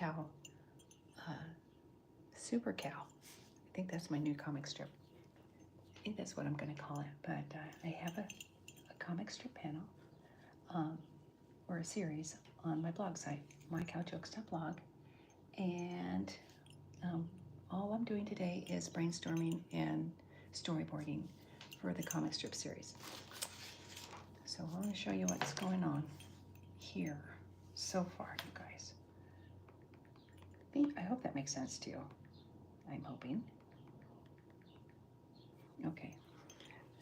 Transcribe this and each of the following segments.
Cow, uh, Super Cow. I think that's my new comic strip. I think that's what I'm going to call it. But I have a comic strip panel or a series on my blog site, mycowjokes.blog. And all I'm doing today is brainstorming and storyboarding for the comic strip series. So I want to show you what's going on here so far, you guys. I hope that makes sense to you. I'm hoping. Okay,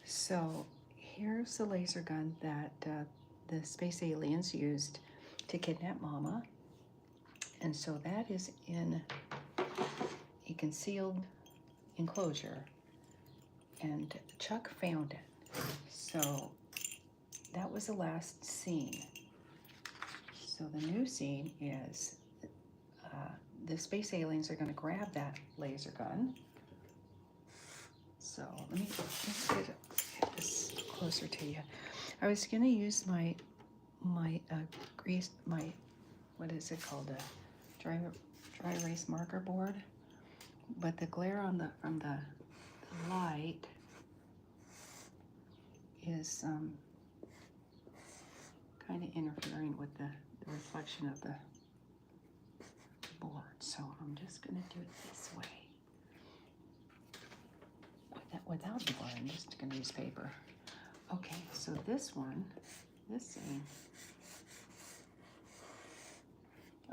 so here's the laser gun that the space aliens used to kidnap Mama. And so that is in a concealed enclosure. And Chuck found it. So that was the last scene. So the new scene is the space aliens are going to grab that laser gun. So let me get this closer to you. I was going to use my grease, what is it called, a dry erase marker board, but the glare from the light is kind of interfering with the reflection of the board. So I'm just going to do it this way. Without the board, I'm just going to use paper. Okay, so this scene.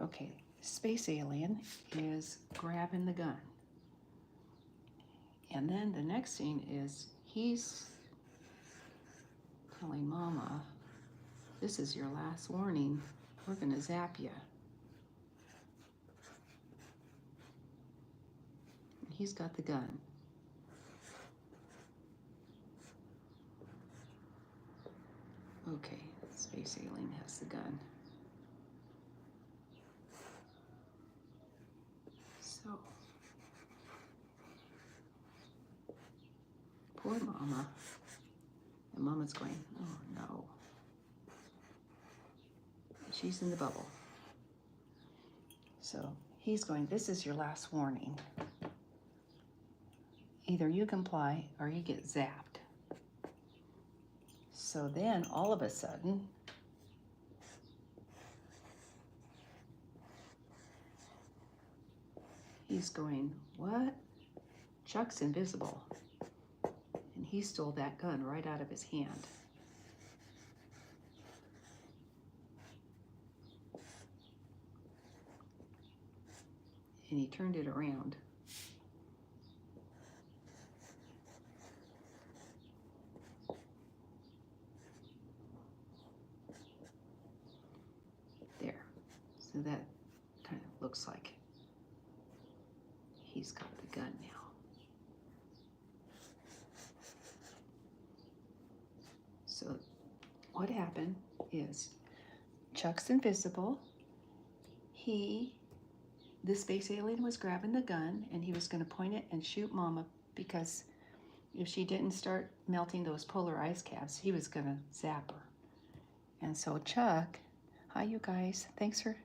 Okay, space alien is grabbing the gun. And then the next scene is he's telling Mama, this is your last warning. We're going to zap you. He's got the gun. Okay, space alien has the gun. So, poor Mama. And Mama's going, oh no. She's in the bubble. So he's going, this is your last warning. Either you comply or you get zapped. So then all of a sudden, he's going, what? Chuck's invisible. And he stole that gun right out of his hand. And he turned it around. There. So that kind of looks like he's got the gun now. So what happened is Chuck's invisible. The space alien was grabbing the gun and he was going to point it and shoot Mama because if she didn't start melting those polar ice caps, he was going to zap her. And so Chuck, hi you guys, thanks for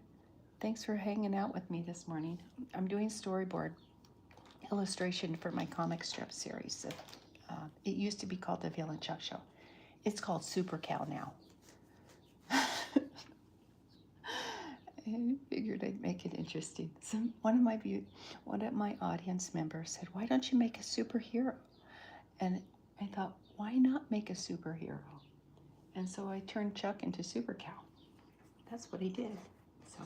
hanging out with me this morning. I'm doing storyboard illustration for my comic strip series. It used to be called The Phil and Chuck Show. It's called Super Cow now. I figured I'd make it interesting. So one of my audience members said, "Why don't you make a superhero?" And I thought, why not make a superhero? And so I turned Chuck into Super Cow. That's what he did. So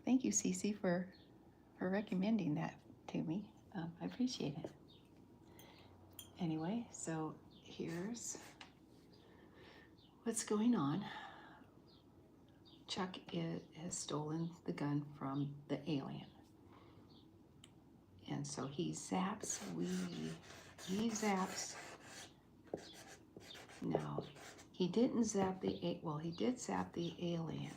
thank you, Cece, for recommending that to me. I appreciate it. Anyway, so here's what's going on. Chuck has stolen the gun from the alien. And so he zaps, he zaps. No, he didn't zap he did zap the alien.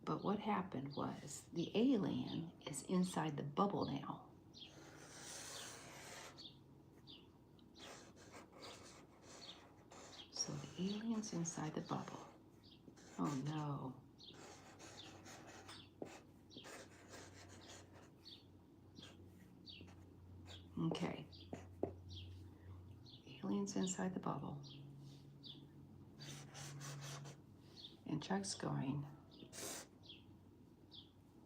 But what happened was the alien is inside the bubble now. So the alien's inside the bubble. Oh no. Okay. Aliens inside the bubble. And Chuck's going,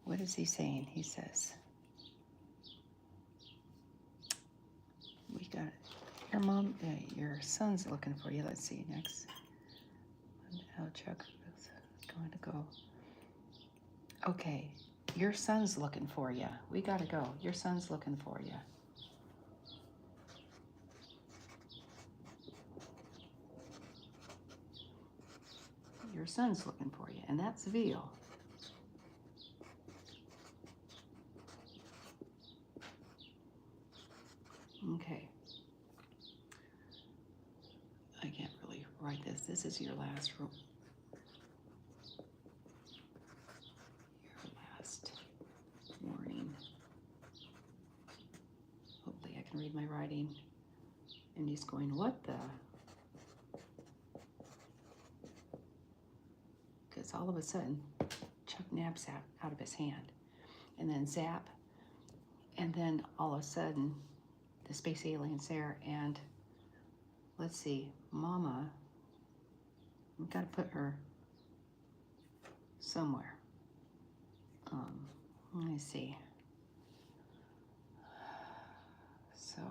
what is he saying? He says, we got it. Your mom, your son's looking for you. Let's see next. How Chuck is going to go. Okay, your son's looking for you. We gotta go. Your son's looking for you. Your son's looking for you, and that's Veal. Okay. I can't really write this. This is your last room. Your last warning. Hopefully I can read my writing. And he's going, what the? Because all of a sudden, Chuck naps out of his hand. And then zap. And then all of a sudden, the space alien's there. And let's see, Mama, we've got to put her somewhere. Let me see. So,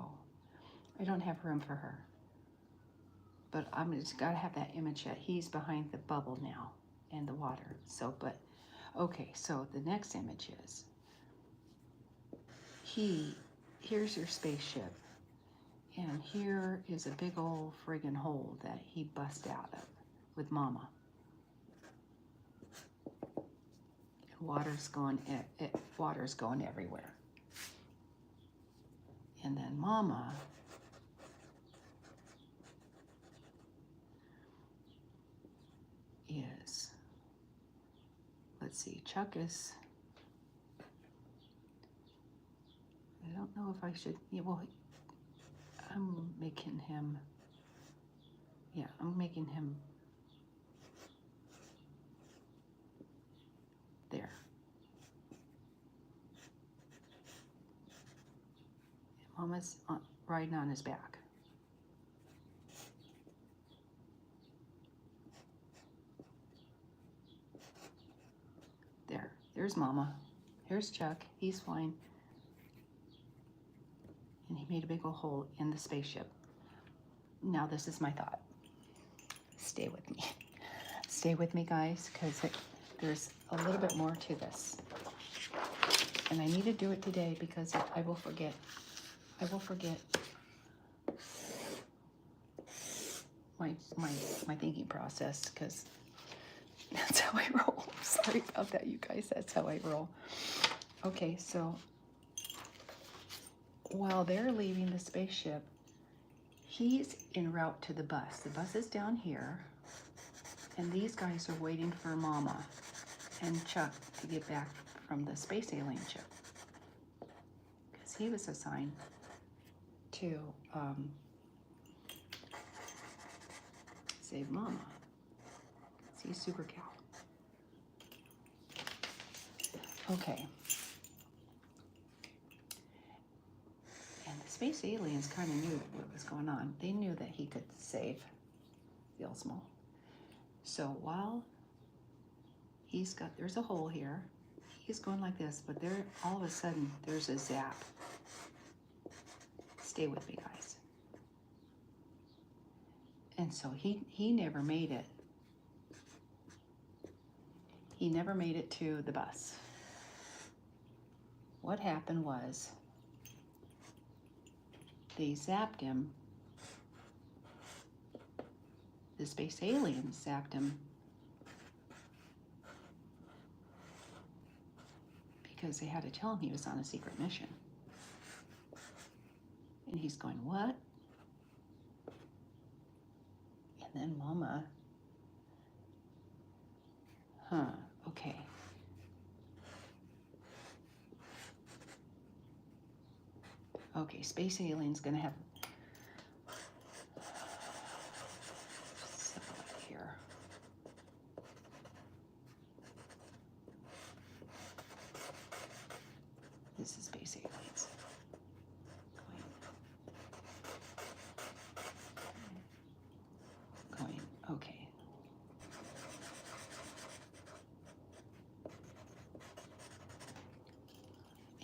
I don't have room for her. But I'm just got to have that image that he's behind the bubble now and the water. So, but, okay, so the next image is, here's your spaceship. And here is a big old friggin' hole that he bust out of with Mama. Water's going everywhere. And then Mama is, let's see, Chuck is, I don't know if I should, yeah, well, I'm making him there. Mama's riding on his back. There's Mama. Here's Chuck. He's flying. And he made a big old hole in the spaceship. Now this is my thought. Stay with me. Stay with me, guys, because there's a little bit more to this. And I need to do it today because I will forget. I will forget my thinking process, because that's how I roll. Sorry about that, you guys. That's how I roll. Okay, so while they're leaving the spaceship, he's en route to the bus. The bus is down here, and these guys are waiting for Mama and Chuck to get back from the space alien ship, because he was assigned to save Mama. See, Super Cow. Okay. And the space aliens kind of knew what was going on. They knew that he could save Veal Small. So while there's a hole here, he's going like this, but there, all of a sudden, there's a zap. Stay with me, guys. And so he never made it. He never made it to the bus. What happened was they zapped him. The space aliens zapped him because they had to tell him he was on a secret mission. And he's going, what? And then Mama, okay. Okay, space alien's gonna have here. This is space aliens. Going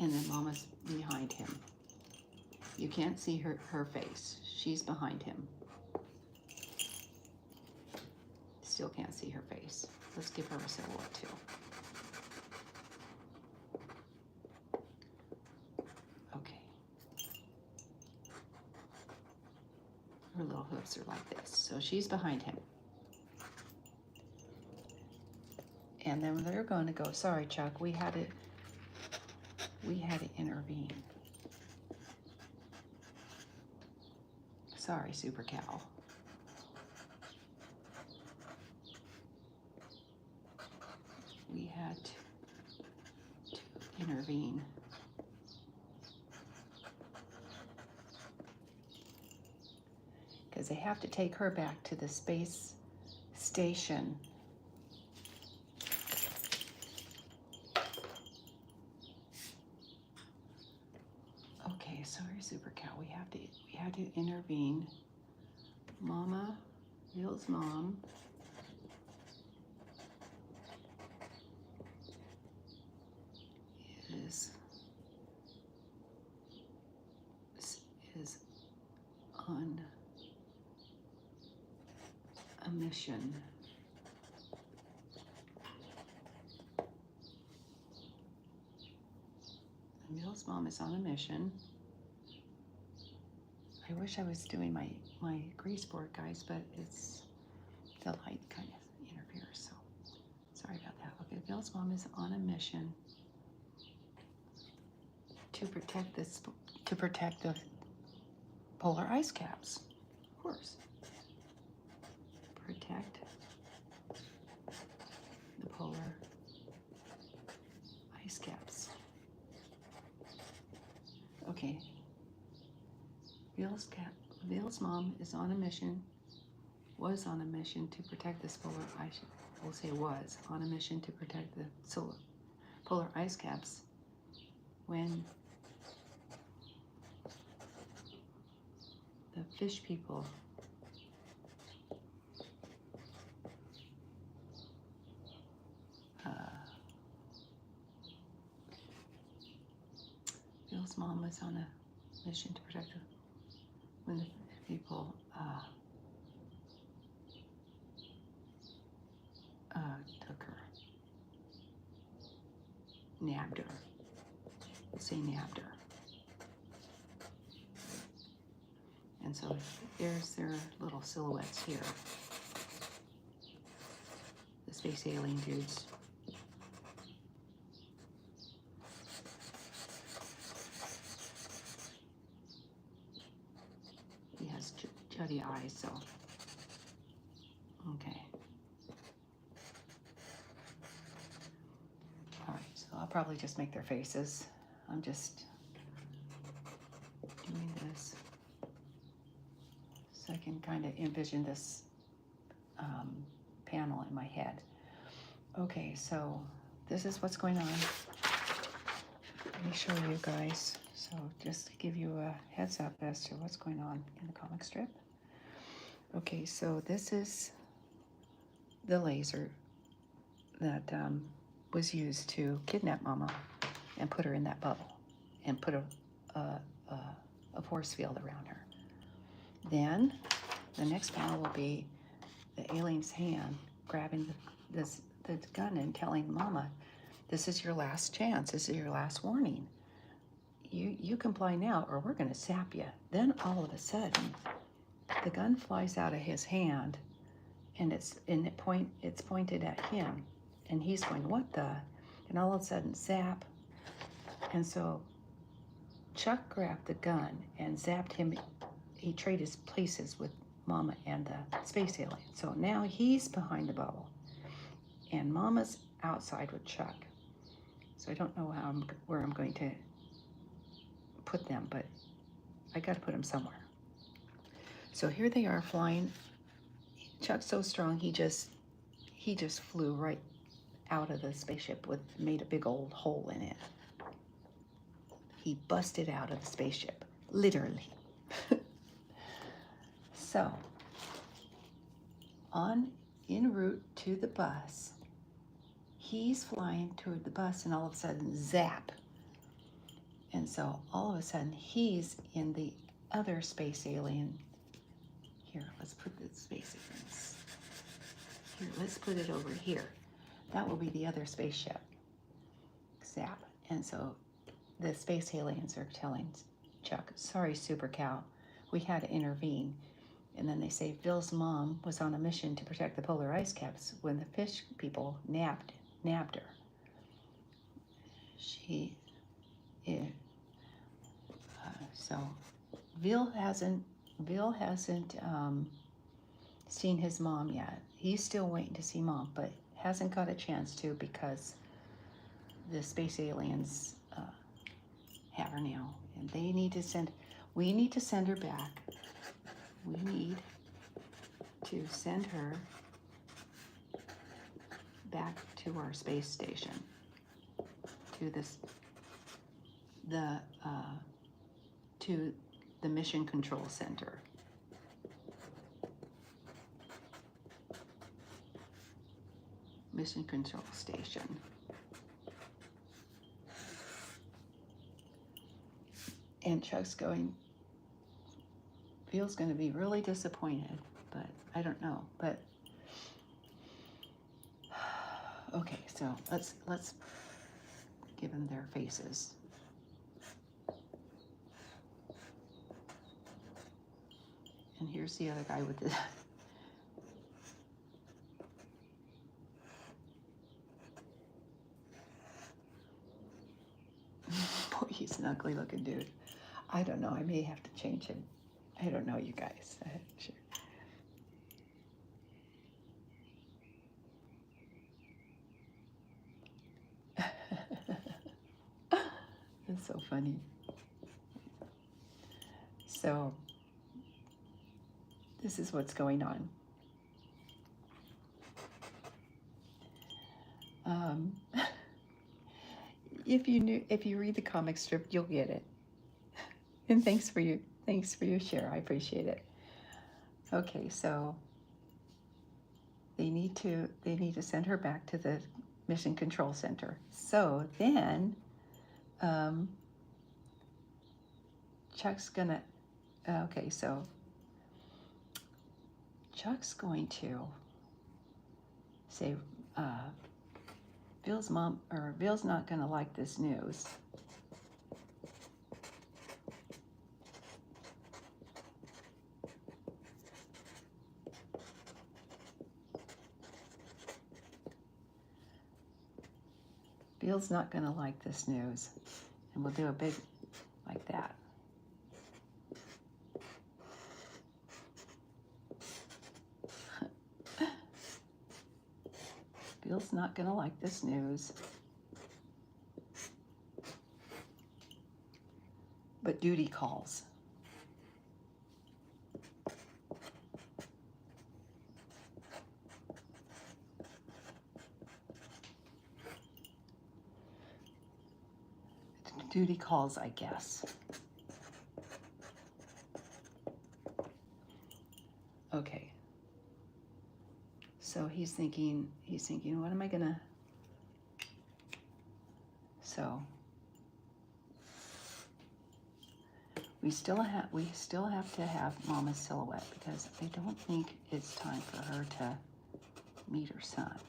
and then Mama's behind him. You can't see her face. She's behind him. Still can't see her face. Let's give her a silhouette too. Okay. Her little hooves are like this. So she's behind him. And then they're going to go, sorry, Chuck, we had to intervene. Sorry, Super Cow. We had to intervene. Because they have to take her back to the space station. Okay, sorry, Super Cow. We had to intervene. Mama, Bill's mom, is on a mission. Bill's mom is on a mission. I wish I was doing my grease board, guys, but it's the light kind of interferes, so sorry about that. Okay, Bill's mom is on a mission to protect the polar ice caps, of course. Protect the polar ice caps. Okay. Bill's mom is on a mission, was on a mission to protect this polar ice. We'll say was on a mission to protect the polar ice caps when the fish people Bill's mom was on a mission to protect the when the people took her, nabbed her. We'll say nabbed her. And so there's their little silhouettes here. The space alien dudes. He has juddy eyes, so okay. All right, so I'll probably just make their faces. I'm just doing this so I can kind of envision this panel in my head. Okay, so this is what's going on. Let me show you guys. So just to give you a heads up as to what's going on in the comic strip. Okay, so this is the laser that was used to kidnap Mama and put her in that bubble and put a force field around her. Then the next panel will be the alien's hand grabbing the gun and telling Mama, this is your last chance, this is your last warning. You comply now or we're gonna zap you. Then all of a sudden, the gun flies out of his hand and it's pointed at him and he's going, what the? And all of a sudden, zap. And so Chuck grabbed the gun and zapped him. He traded places with Mama and the space alien. So now he's behind the bubble and Mama's outside with Chuck. So I don't know where I'm going to put them, but I got to put them somewhere. So here they are flying. Chuck's so strong, he just flew right out of the spaceship made a big old hole in it. He busted out of the spaceship, literally. So, en route to the bus, he's flying toward the bus and all of a sudden, zap. And so all of a sudden he's in the other space alien. Here, let's put the space aliens. Here, let's put it over here. That will be the other spaceship. Zap. And so the space aliens are telling Chuck, sorry, Super Cow, we had to intervene. And then they say Bill's mom was on a mission to protect the polar ice caps when the fish people nabbed her. So Bill hasn't seen his mom yet. He's still waiting to see mom, but hasn't got a chance to because the space aliens have her now, and we need to send her back. We need to send her back to our space station, to the Mission Control Center. Mission Control Station. And Chuck's feels going to be really disappointed, but I don't know. But okay, so let's give them their faces. And here's the other guy with the boy, he's an ugly looking dude. I don't know, I may have to change him. I don't know, you guys. Sure. That's so funny. So this is what's going on. If you read the comic strip, you'll get it. And thanks for your share. I appreciate it. Okay, so they need to send her back to the Mission Control Center. So then Chuck's gonna so Chuck's going to say Bill's not gonna like this news. Bill's not gonna like this news. And we'll do a big like that. Bill's not gonna like this news. But duty calls. Duty calls, I guess. Okay. So he's thinking, what am I gonna? So we still have to have Mama's silhouette because I don't think it's time for her to meet her son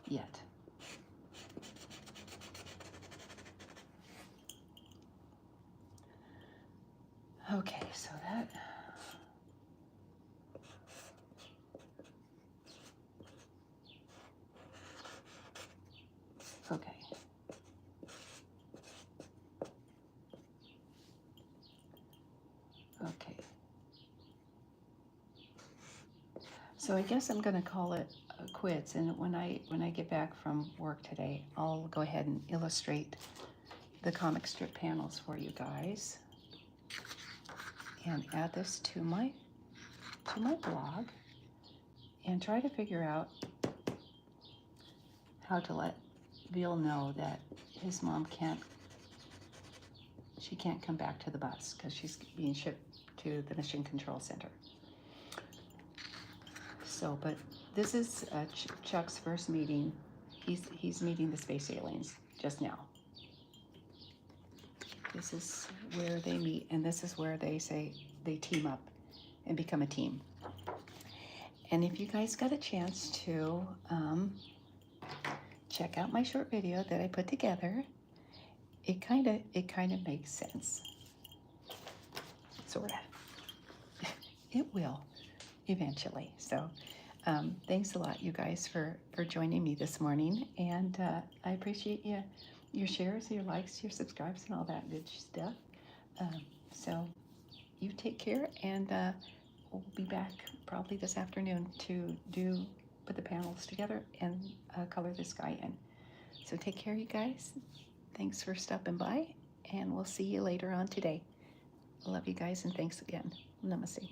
yet. Okay, so that. Okay. Okay. So I guess I'm going to call it quits, and when I get back from work today, I'll go ahead and illustrate the comic strip panels for you guys and add this to my blog and try to figure out how to let Bill know that his mom can't come back to the bus because she's being shipped to the Mission Control Center. So, but this is Chuck's first meeting. He's meeting the space aliens just now. This is where they meet, and this is where they say they team up and become a team. And if you guys got a chance to check out my short video that I put together, it kind of makes sense, sort of. It will eventually. So thanks a lot, you guys, for joining me this morning, and I appreciate your shares, your likes, your subscribes, and all that good stuff. So you take care, and we'll be back probably this afternoon to put the panels together and color the sky in. So take care, you guys. Thanks for stopping by, and we'll see you later on today. I love you guys, and thanks again. Namaste.